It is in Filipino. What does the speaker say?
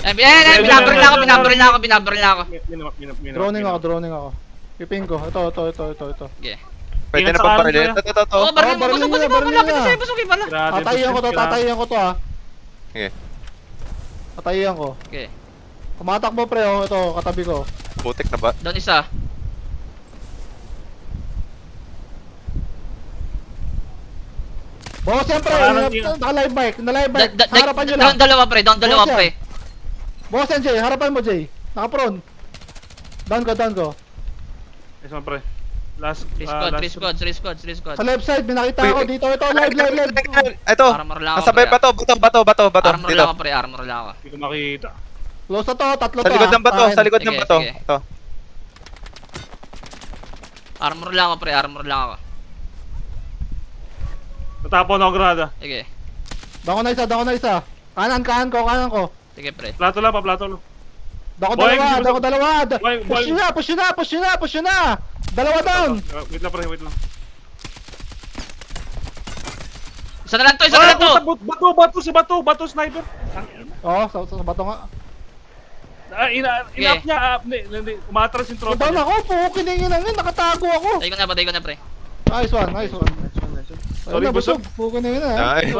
Binabaril na ako. Droning ako. Piping ko. Ito. Okay. Pwede na pang parilin. Ito. Oh, baril mo. baril Busog, niya, baril malapit na niya. sa'yo. Busugin pala. Tatayan ko to ah. Sige. Tatayan ko. Okay. Kumatakbo pre oh. Ito, katabi ko. Putik na ba? Doon isa. Boss yan pre. Naka-live mic. Sa harapan nyo lang. Doon dalawa pre. Boss yan Jay. Harapan mo Jay. Naka-prone. Down ko. Yes, man, pre. Last, 3 squads. Sa left side, binakita ako dito. Ito, live. Ito. Armor lang ako, Nasabay pre. bato. Armor Dito. lang ako pre, armor lang ako. Hindi ko makita. Close na to, tatlo to. Sa likod ng bato. Tahan. Sa likod ng Sige, bato. sige. Ito. Armor lang ako pre, armor lang ako. Natapon ako grada. Sige. Down ko na isa. Kanan ko. Sige pre. Plato lang. Down ko Boy, dalawa. Boy. Push nyo na. Dalawa down. Wait lang, pre. Isa na lang to. Bato, sniper. Oo, sa bato nga. Inap niya. Hindi, umatras yung tropa Down niya. ako, pukiningin na nga, nakatago ako. Patay ko na pre. Nice one. Sorry, busog. Pukiningin na. Ay.